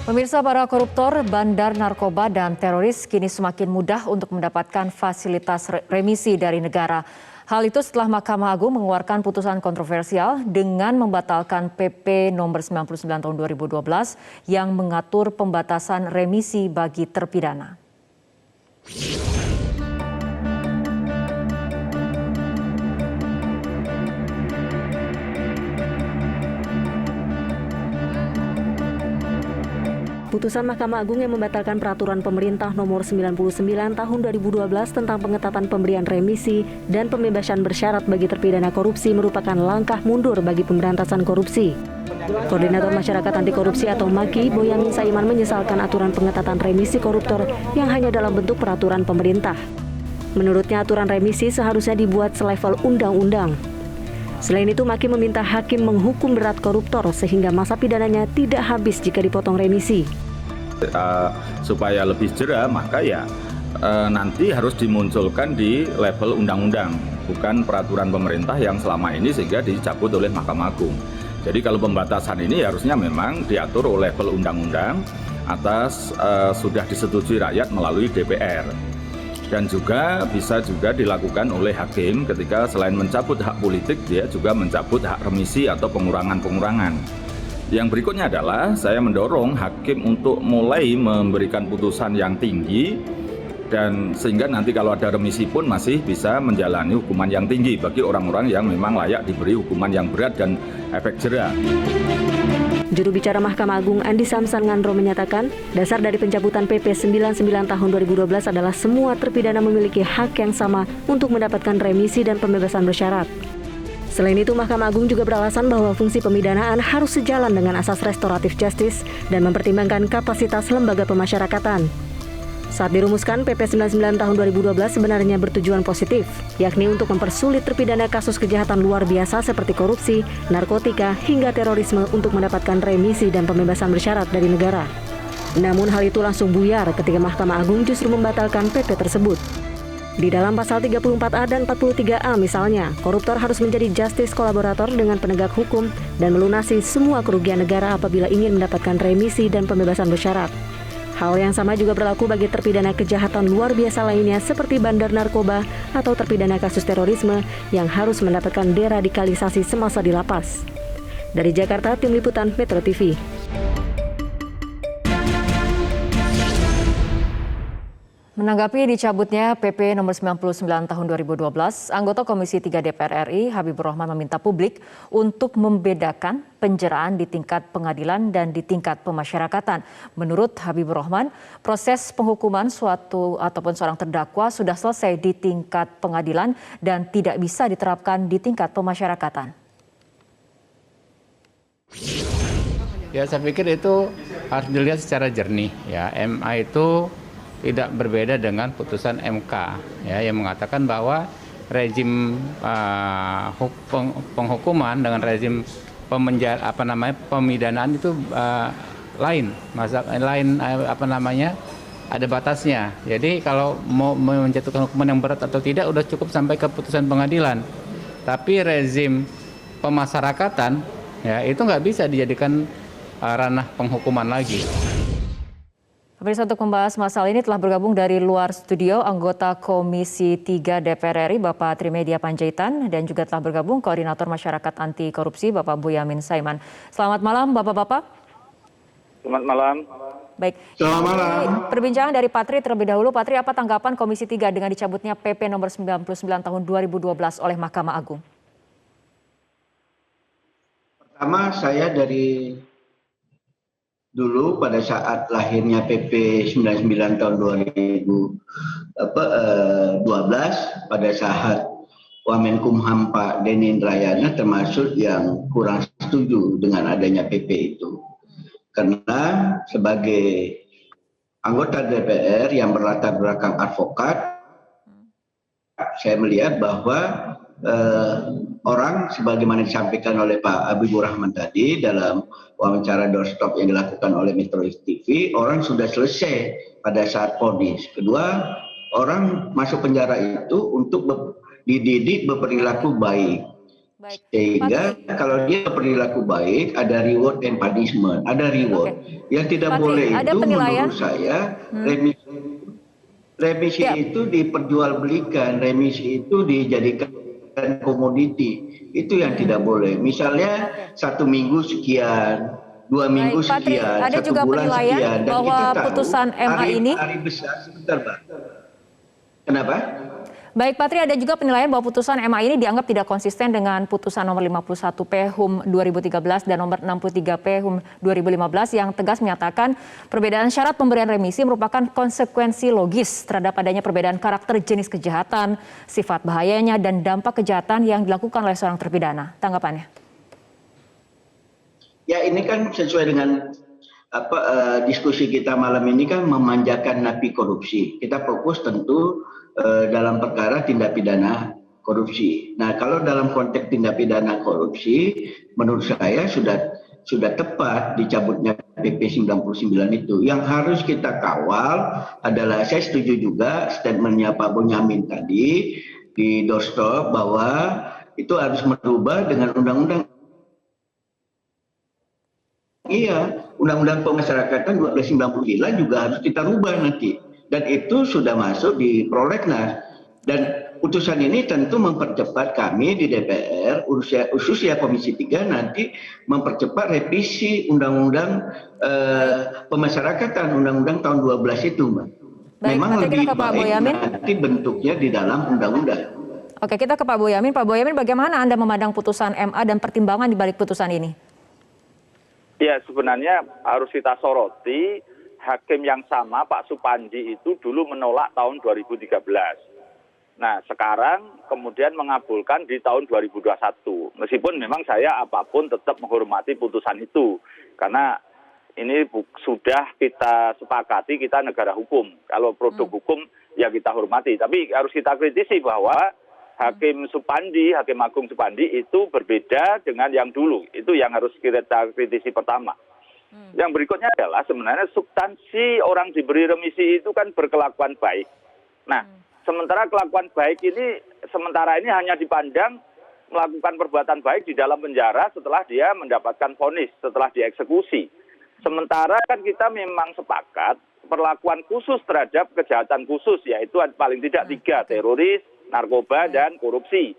Pemirsa, para koruptor, bandar narkoba, dan teroris kini semakin mudah untuk mendapatkan fasilitas remisi dari negara. Hal itu setelah Mahkamah Agung mengeluarkan putusan kontroversial dengan membatalkan PP nomor 99 tahun 2012 yang mengatur pembatasan remisi bagi terpidana. Putusan Mahkamah Agung yang membatalkan peraturan pemerintah nomor 99 tahun 2012 tentang pengetatan pemberian remisi dan pembebasan bersyarat bagi terpidana korupsi merupakan langkah mundur bagi pemberantasan korupsi. Koordinator Masyarakat Anti Korupsi atau MAKI, Boyamin Saiman, menyesalkan aturan pengetatan remisi koruptor yang hanya dalam bentuk peraturan pemerintah. Menurutnya aturan remisi seharusnya dibuat selevel undang-undang. Selain itu, MAKI meminta hakim menghukum berat koruptor sehingga masa pidananya tidak habis jika dipotong remisi. Supaya lebih jera, maka nanti harus dimunculkan di level undang-undang, bukan peraturan pemerintah yang selama ini sehingga dicabut oleh Mahkamah Agung. Jadi kalau pembatasan ini harusnya memang diatur oleh level undang-undang atas sudah disetujui rakyat melalui DPR. Dan juga bisa dilakukan oleh hakim ketika selain mencabut hak politik, dia juga mencabut hak remisi atau pengurangan-pengurangan. Yang berikutnya adalah saya mendorong hakim untuk mulai memberikan putusan yang tinggi, dan sehingga nanti kalau ada remisi pun masih bisa menjalani hukuman yang tinggi bagi orang-orang yang memang layak diberi hukuman yang berat dan efek jera. Juru bicara Mahkamah Agung Andi Samsan Ngandro menyatakan, dasar dari pencabutan PP 99 tahun 2012 adalah semua terpidana memiliki hak yang sama untuk mendapatkan remisi dan pembebasan bersyarat. Selain itu, Mahkamah Agung juga beralasan bahwa fungsi pemidanaan harus sejalan dengan asas restoratif justice dan mempertimbangkan kapasitas lembaga pemasyarakatan. Saat dirumuskan, PP 99 tahun 2012 sebenarnya bertujuan positif, yakni untuk mempersulit terpidana kasus kejahatan luar biasa seperti korupsi, narkotika, hingga terorisme untuk mendapatkan remisi dan pembebasan bersyarat dari negara. Namun hal itu langsung buyar ketika Mahkamah Agung justru membatalkan PP tersebut. Di dalam pasal 34A dan 43A misalnya, koruptor harus menjadi justice kolaborator dengan penegak hukum dan melunasi semua kerugian negara apabila ingin mendapatkan remisi dan pembebasan bersyarat. Hal yang sama juga berlaku bagi terpidana kejahatan luar biasa lainnya seperti bandar narkoba atau terpidana kasus terorisme yang harus mendapatkan deradikalisasi semasa di lapas. Dari Jakarta, Tim Liputan Metro TV. Menanggapi dicabutnya PP nomor 99 tahun 2012, anggota Komisi 3 DPR RI Habibur Rahman meminta publik untuk membedakan penjeraan di tingkat pengadilan dan di tingkat pemasyarakatan. Menurut Habibur Rahman, proses penghukuman suatu ataupun seorang terdakwa sudah selesai di tingkat pengadilan dan tidak bisa diterapkan di tingkat pemasyarakatan. Ya, saya pikir itu harus dilihat secara jernih. Ya, MA itu tidak berbeda dengan putusan MK ya, yang mengatakan bahwa rezim penghukuman dengan rezim pemidanaan itu lain ada batasnya. Jadi kalau mau menjatuhkan hukuman yang berat atau tidak udah cukup sampai ke putusan pengadilan. Tapi rezim pemasyarakatan ya itu nggak bisa dijadikan ranah penghukuman lagi. Pemirsa, untuk membahas masalah ini telah bergabung dari luar studio anggota Komisi 3 DPR RI Bapak Trimedia Panjaitan dan juga telah bergabung Koordinator Masyarakat Anti Korupsi Bapak Boyamin Saiman. Selamat malam Bapak-Bapak. Selamat malam. Baik. Selamat malam. Perbincangan dari Patri terlebih dahulu. Patri, apa tanggapan Komisi 3 dengan dicabutnya PP nomor 99 tahun 2012 oleh Mahkamah Agung? Pertama, saya dari dulu pada saat lahirnya PP 99 tahun 2012 pada saat Wamenkumham Pak Denny Indrayana termasuk yang kurang setuju dengan adanya PP itu. Karena sebagai anggota DPR yang berlatar belakang advokat, saya melihat bahwa orang sebagaimana disampaikan oleh Pak Habibur Rahman tadi dalam wawancara doorstop yang dilakukan oleh Metro TV, orang sudah selesai pada saat vonis. Kedua, orang masuk penjara itu untuk dididik berperilaku baik. Baik. Sehingga kalau dia berperilaku baik, ada reward and punishment, ada reward. Yang tidak Patri, boleh ada itu penilaian? menurut saya remisi Ya. itu diperjualbelikan, remisi itu dijadikan komoditi. Itu yang tidak boleh. Misalnya 1 minggu sekian, 2 minggu Baik, Patri, sekian, ada 1 juga bulan penilaian sekian. Dan bahwa kita tahu putusan MA ini. hari besar sebentar, Pak. Kenapa? Baik, Patri, ada juga penilaian bahwa putusan MA ini dianggap tidak konsisten dengan putusan nomor 51 PHUM 2013 dan nomor 63 PHUM 2015 yang tegas menyatakan perbedaan syarat pemberian remisi merupakan konsekuensi logis terhadap adanya perbedaan karakter jenis kejahatan, sifat bahayanya, dan dampak kejahatan yang dilakukan oleh seorang terpidana. Tanggapannya? Ya, ini kan sesuai dengan diskusi kita malam ini kan memanjakan napi korupsi. Kita fokus tentu dalam perkara tindak pidana korupsi. Nah, kalau dalam konteks tindak pidana korupsi, menurut saya sudah tepat dicabutnya PP 99 itu. Yang harus kita kawal adalah, saya setuju juga statementnya Pak Bonyamin tadi di doorstop bahwa itu harus merubah dengan undang-undang. Iya, undang-undang pemasyarakatan 1299 juga harus kita rubah nanti. Dan itu sudah masuk di prolegnas. Dan putusan ini tentu mempercepat kami di DPR, khususnya Komisi 3 nanti mempercepat revisi undang-undang pemasyarakatan, undang-undang tahun 12 itu, Mbak. Baik, Memang nanti lebih kita ke Pak baik Boyamin. nanti bentuknya di dalam undang-undang. Oke, kita ke Pak Boyamin. Pak Boyamin, bagaimana Anda memandang putusan MA dan pertimbangan di balik putusan ini? Ya, sebenarnya harus kita soroti, hakim yang sama Pak Supandi itu dulu menolak tahun 2013. Nah, sekarang kemudian mengabulkan di tahun 2021. Meskipun memang saya apapun tetap menghormati putusan itu. Karena ini sudah kita sepakati, kita negara hukum. Kalau produk hukum ya kita hormati. Tapi harus kita kritisi bahwa Hakim Supandi, Hakim Agung Supandi itu berbeda dengan yang dulu. Itu yang harus kita kritisi pertama. Yang berikutnya adalah sebenarnya substansi orang diberi remisi itu kan berkelakuan baik. Nah, sementara kelakuan baik ini sementara ini hanya dipandang melakukan perbuatan baik di dalam penjara setelah dia mendapatkan vonis, setelah dieksekusi. Sementara kan kita memang sepakat perlakuan khusus terhadap kejahatan khusus, yaitu paling tidak 3, teroris, narkoba, dan korupsi.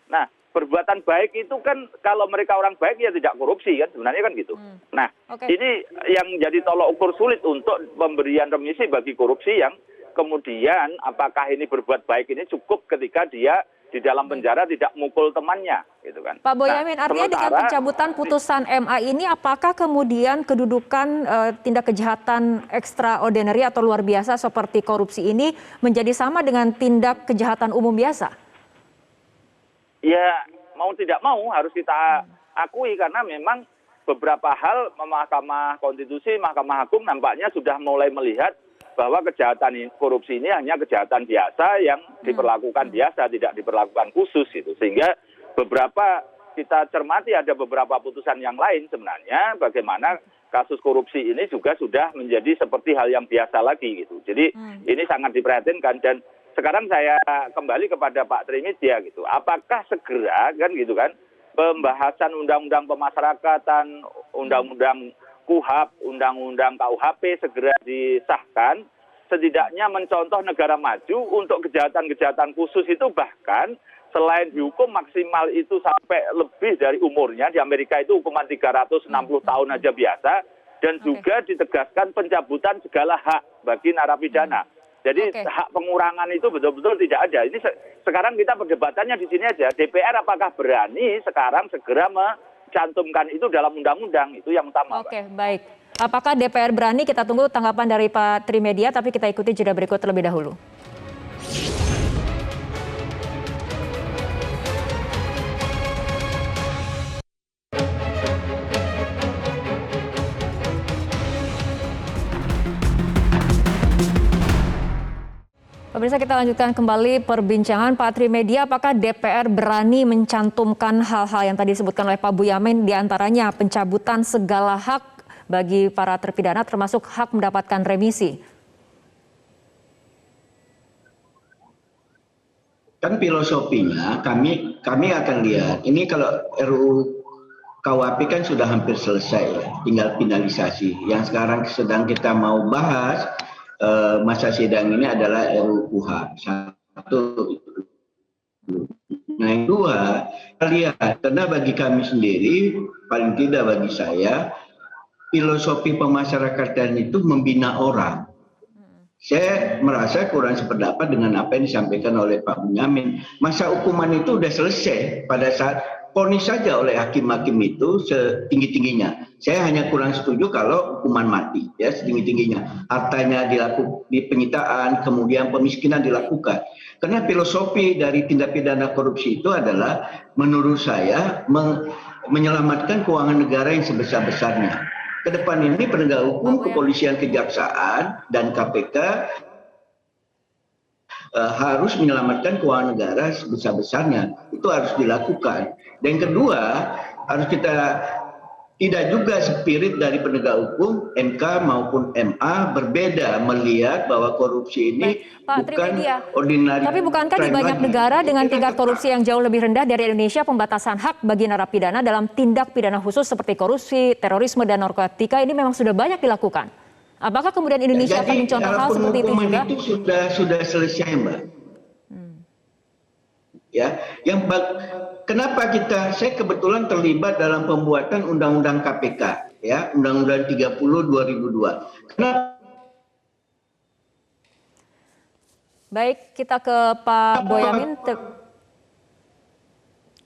Nah, perbuatan baik itu kan kalau mereka orang baik ya tidak korupsi kan, sebenarnya kan gitu. Nah, ini yang jadi tolok ukur sulit untuk pemberian remisi bagi korupsi yang kemudian apakah ini berbuat baik ini cukup ketika dia di dalam penjara tidak mukul temannya, gitu kan. Pak Boyamin, artinya dengan pencabutan putusan MA ini apakah kemudian kedudukan tindak kejahatan extraordinary atau luar biasa seperti korupsi ini menjadi sama dengan tindak kejahatan umum biasa? Ya, mau tidak mau harus kita akui karena memang beberapa hal Mahkamah Konstitusi, Mahkamah Agung nampaknya sudah mulai melihat bahwa kejahatan korupsi ini hanya kejahatan biasa yang diperlakukan biasa, tidak diperlakukan khusus gitu. Sehingga beberapa kita cermati ada beberapa putusan yang lain sebenarnya bagaimana kasus korupsi ini juga sudah menjadi seperti hal yang biasa lagi gitu. Jadi ini sangat diperhatinkan dan sekarang saya kembali kepada Pak Trimedia gitu. Apakah segera kan gitu kan pembahasan undang-undang pemasyarakatan, undang-undang KUHP, undang-undang KUHP segera disahkan, setidaknya mencontoh negara maju untuk kejahatan-kejahatan khusus itu bahkan selain dihukum maksimal itu sampai lebih dari umurnya, di Amerika itu hukuman 360 tahun aja biasa, dan juga ditegaskan pencabutan segala hak bagi narapidana. Jadi hak pengurangan itu betul-betul tidak ada. Ini sekarang kita perdebatannya di sini aja. DPR apakah berani sekarang segera mencantumkan itu dalam undang-undang? Itu yang utama. Oke, baik. Apakah DPR berani? Kita tunggu tanggapan dari Pak Trimedia, tapi kita ikuti jeda berikut terlebih dahulu. Pemirsa, kita lanjutkan kembali perbincangan. Pak Trimedia, apakah DPR berani mencantumkan hal-hal yang tadi disebutkan oleh Pak Boyamin, diantaranya pencabutan segala hak bagi para terpidana termasuk hak mendapatkan remisi? kan filosofinya kami akan lihat. Ini kalau RUU KUHP kan sudah hampir selesai ya, tinggal finalisasi. Yang sekarang sedang kita mau bahas masa sidang ini adalah RUU KUH. Satu. Nah, yang dua, kita lihat, karena bagi kami sendiri, paling tidak bagi saya, filosofi pemasyarakatan itu membina orang. Saya merasa kurang sependapat dengan apa yang disampaikan oleh Pak Bunyamin. Masa hukuman itu sudah selesai pada saat vonis saja oleh hakim-hakim itu setinggi-tingginya. Saya hanya kurang setuju kalau hukuman mati, ya setinggi-tingginya. Hartanya dilakukan di penyitaan, kemudian pemiskinan dilakukan. Karena filosofi dari tindak pidana korupsi itu adalah menurut saya menyelamatkan keuangan negara yang sebesar-besarnya. Ke depan ini penegak hukum, kepolisian, kejaksaan, dan KPK harus menyelamatkan keuangan negara sebesar-besarnya. Itu harus dilakukan. Dan kedua, harus kita tidak juga spirit dari penegak hukum, MK maupun MA berbeda melihat bahwa korupsi ini bukan ordinary. Tapi bukankah di banyak negara dengan tingkat korupsi yang jauh lebih rendah dari Indonesia, pembatasan hak bagi narapidana dalam tindak pidana khusus seperti korupsi, terorisme, dan narkotika ini memang sudah banyak dilakukan? Apakah kemudian Indonesia akan mencontoh hal seperti itu juga? Itu sudah selesai, Mbak. Ya, kenapa saya kebetulan terlibat dalam pembuatan Undang-Undang KPK, ya, Undang-Undang 30 2002. Kenapa? Baik, kita ke Pak Boyamin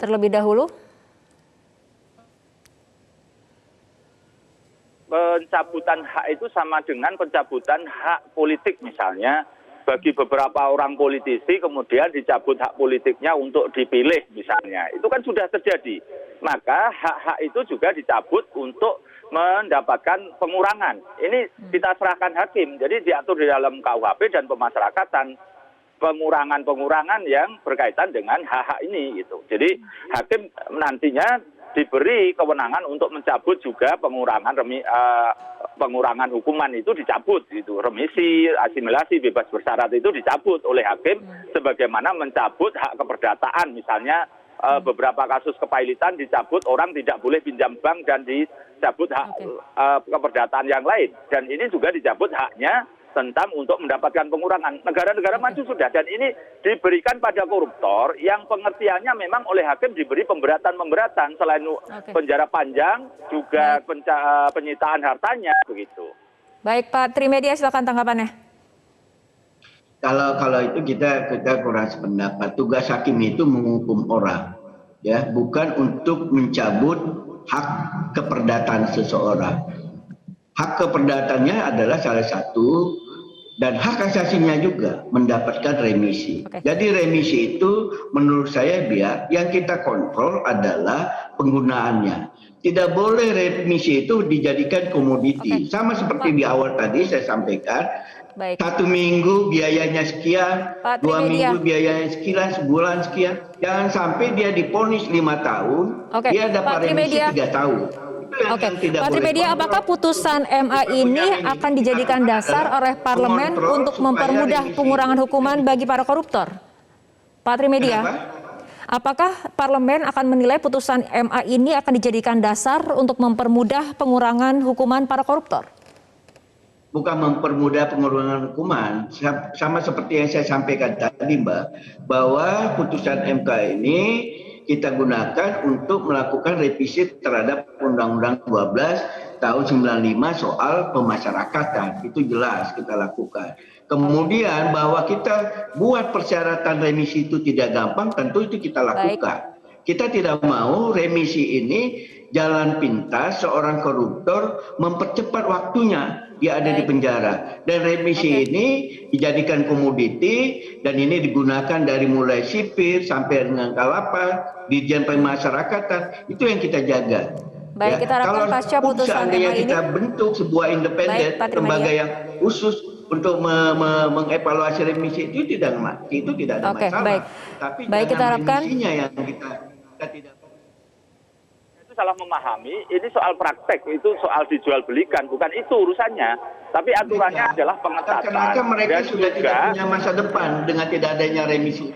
terlebih dahulu. Pencabutan hak itu sama dengan pencabutan hak politik misalnya. Bagi beberapa orang politisi kemudian dicabut hak politiknya untuk dipilih misalnya. Itu kan sudah terjadi. Maka hak-hak itu juga dicabut untuk mendapatkan pengurangan. Ini kita serahkan hakim. Jadi diatur di dalam KUHP dan pemasyarakatan pengurangan-pengurangan yang berkaitan dengan hak-hak ini gitu. Jadi hakim nantinya diberi kewenangan untuk mencabut juga pengurangan hukuman itu dicabut gitu. Remisi, asimilasi, bebas bersyarat itu dicabut oleh hakim sebagaimana mencabut hak keperdataan misalnya beberapa kasus kepailitan dicabut, orang tidak boleh pinjam bank dan dicabut hak keperdataan yang lain. Dan ini juga dicabut haknya tentang untuk mendapatkan pengurangan. Negara-negara maju sudah, dan ini diberikan pada koruptor yang pengertiannya memang oleh hakim diberi pemberatan selain penjara panjang juga penyitaan hartanya begitu. Baik, Pak Trimedia, silakan tanggapannya. Kalau itu kita kurang sependapat. Tugas hakim itu menghukum orang, ya, bukan untuk mencabut hak keperdataan seseorang. Hak keperdatannya adalah salah satu, dan hak asasinya juga mendapatkan remisi. Jadi remisi itu menurut saya yang kita kontrol adalah penggunaannya. Tidak boleh remisi itu dijadikan komoditi. Sama seperti di awal tadi saya sampaikan, 1 minggu biayanya sekian, 2 minggu biayanya sekian, sebulan sekian. Jangan sampai dia divonis 5 tahun, dia dapat remisi 3 tahun. Pak Trimedia, apakah putusan MA ini akan dijadikan dasar oleh parlemen untuk mempermudah pengurangan hukuman bagi para koruptor? Pak Trimedia, apakah parlemen akan menilai putusan MA ini akan dijadikan dasar untuk mempermudah pengurangan hukuman para koruptor? Bukan mempermudah pengurangan hukuman, sama seperti yang saya sampaikan tadi, Mbak, bahwa putusan MK ini kita gunakan untuk melakukan revisi terhadap Undang-Undang 12 tahun 95 soal pemasyarakatan. Itu jelas kita lakukan. Kemudian bahwa kita buat persyaratan remisi itu tidak gampang, tentu itu kita lakukan. Kita tidak mau remisi ini jalan pintas seorang koruptor mempercepat waktunya dia ada di penjara, dan remisi ini dijadikan komoditi, dan ini digunakan dari mulai sipir sampai dengan Kalapas, Dirjen Pemasyarakatan. Itu yang kita jaga. Baik, kita harapkan pasca putusan MA ini kita bentuk sebuah independen, lembaga yang khusus untuk mengevaluasi remisi itu tidak ada masalah. Tapi kita harapkan remisinya yang kita tidak salah memahami, ini soal praktek, itu soal dijual belikan, bukan itu urusannya. Tapi aturannya adalah pengetatan. Kenapa mereka dan sudah juga tidak punya masa depan dengan tidak adanya remisi?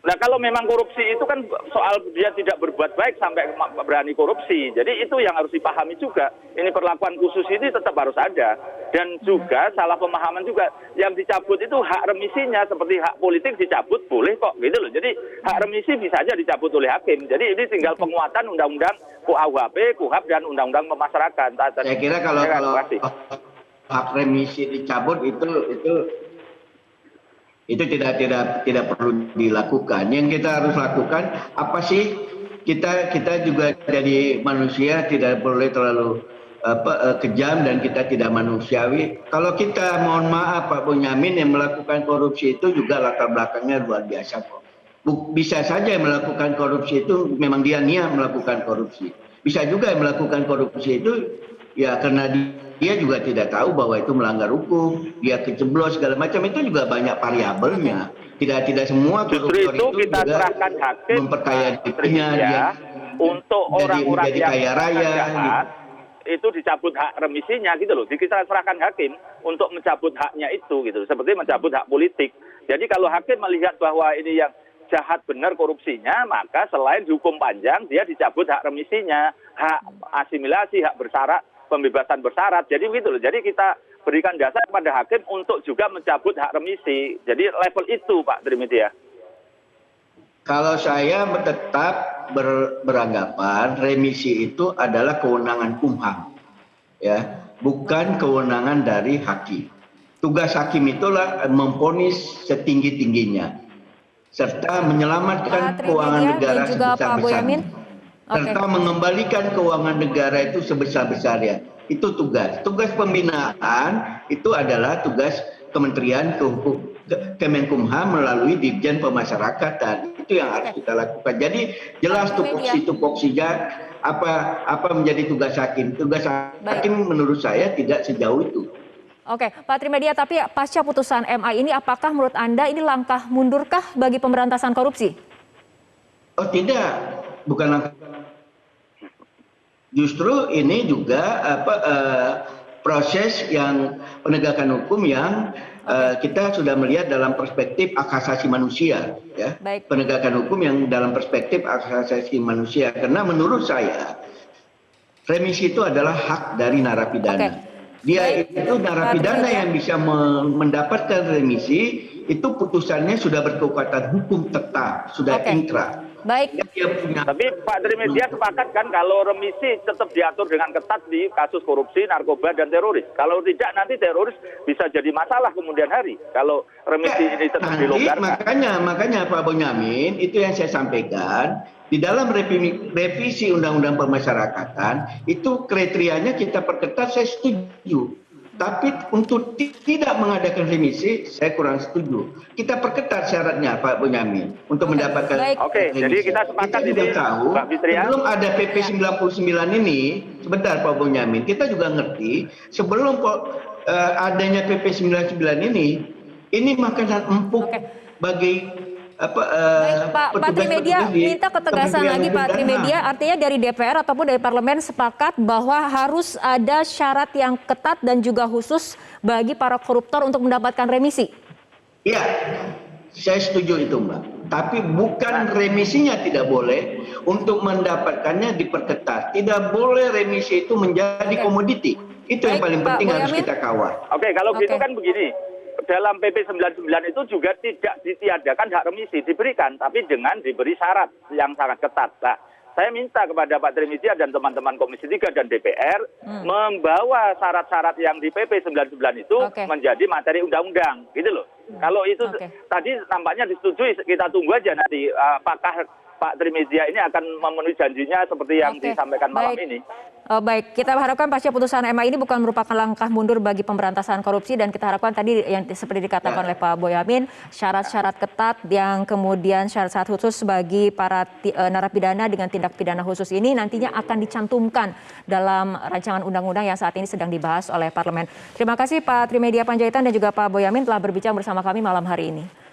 Nah kalau memang korupsi itu kan soal dia tidak berbuat baik sampai berani korupsi. Jadi itu yang harus dipahami juga. Ini perlakuan khusus ini tetap harus ada. Dan juga salah pemahaman juga. Yang dicabut itu hak remisinya. Seperti hak politik dicabut boleh kok gitu loh. Jadi hak remisi bisa aja dicabut oleh hakim. Jadi ini tinggal penguatan undang-undang KUHP, KUHAP dan undang-undang pemasyarakatan. Saya kira kalau hak remisi dicabut itu tidak perlu dilakukan. Yang kita harus lakukan apa sih? Kita juga jadi manusia, tidak boleh terlalu kejam dan kita tidak manusiawi. Kalau kita mohon maaf Pak Bonyamin yang melakukan korupsi itu juga latar belakangnya luar biasa kok. Bisa saja yang melakukan korupsi itu memang dia niat melakukan korupsi. Bisa juga yang melakukan korupsi itu ya karena dia juga tidak tahu bahwa itu melanggar hukum, dia keceblos segala macam, itu juga banyak variabelnya. Tidak semua koruptor itu kita juga serahkan hakim memperkaya dirinya dia untuk orang-orang menjadi yang kaya raya jahat, itu dicabut hak remisinya gitu loh. Kita serahkan hakim untuk mencabut haknya itu gitu, seperti mencabut hak politik. Jadi kalau hakim melihat bahwa ini yang jahat benar korupsinya, maka selain dihukum panjang, dia dicabut hak remisinya, hak asimilasi, hak bersyarat, pembebasan bersyarat. Jadi begitu loh. Jadi kita berikan dasar kepada hakim untuk juga mencabut hak remisi. Jadi level itu Pak Trimedia. Kalau saya tetap beranggapan remisi itu adalah kewenangan Kumham, ya, bukan kewenangan dari hakim. Tugas hakim itulah memvonis setinggi-tingginya, serta menyelamatkan keuangan negara sebesar-besarnya. Serta mengembalikan keuangan negara itu sebesar-besarnya. Itu tugas. Tugas pembinaan itu adalah tugas Kementerian Kemenkumham melalui Ditjen Pemasyarakatan. Itu yang harus kita lakukan. Jadi jelas tupoksinya apa menjadi tugas hakim. Tugas hakim menurut saya tidak sejauh itu. Oke, Pak Trimedia, tapi pasca putusan MA ini apakah menurut Anda ini langkah mundurkah bagi pemberantasan korupsi? Oh tidak, bukan langkah. Justru ini juga proses yang penegakan hukum yang kita sudah melihat dalam perspektif hak asasi manusia, ya. Baik. Penegakan hukum yang dalam perspektif hak asasi manusia. Karena menurut saya remisi itu adalah hak dari narapidana. Dia itu narapidana yang bisa mendapatkan remisi itu putusannya sudah berkekuatan hukum tetap, sudah inkrah. Baik. Tapi Pak Trimedia sepakat kan kalau remisi tetap diatur dengan ketat di kasus korupsi, narkoba, dan teroris. Kalau tidak nanti teroris bisa jadi masalah kemudian hari. Kalau remisi ini tetap dilonggarkan. Makanya Pak Bonyamin, itu yang saya sampaikan. Di dalam revisi Undang-Undang Pemasyarakatan, itu kriterianya kita perketat, saya setuju. Tapi untuk tidak mengadakan remisi, saya kurang setuju. Kita perketat syaratnya, Pak Bonyamin, untuk mendapatkan remisi. Jadi kita sepakat juga tahu, sebelum ada PP 99 ini, sebentar Pak Bonyamin, kita juga ngerti, sebelum adanya PP 99 ini makanan empuk bagi baik, Pak Trimedia minta ketegasan lagi Pak Trimedia, artinya dari DPR ataupun dari parlemen sepakat bahwa harus ada syarat yang ketat dan juga khusus bagi para koruptor untuk mendapatkan remisi. Iya, saya setuju itu Mbak. Tapi bukan remisinya tidak boleh, untuk mendapatkannya diperketat. Tidak boleh remisi itu menjadi komoditi. Itu yang paling penting harus kita kawal. Oke, kalau gitu kan begini. Dalam PP 99 itu juga tidak ditiadakan hak remisi, diberikan, tapi dengan diberi syarat yang sangat ketat. Nah, saya minta kepada Pak Trimedia dan teman-teman Komisi 3 dan DPR membawa syarat-syarat yang di PP 99 itu menjadi materi undang-undang, gitu loh. Kalau itu tadi nampaknya disetujui, kita tunggu aja nanti apakah Pak Trimedia ini akan memenuhi janjinya seperti yang disampaikan malam ini. Baik, kita harapkan pasca putusan MA ini bukan merupakan langkah mundur bagi pemberantasan korupsi, dan kita harapkan tadi yang seperti dikatakan oleh Pak Boyamin, syarat-syarat ketat yang kemudian syarat-syarat khusus bagi para narapidana dengan tindak pidana khusus ini nantinya akan dicantumkan dalam rancangan undang-undang yang saat ini sedang dibahas oleh parlemen. Terima kasih Pak Trimedia Panjaitan dan juga Pak Boyamin telah berbincang bersama kami malam hari ini.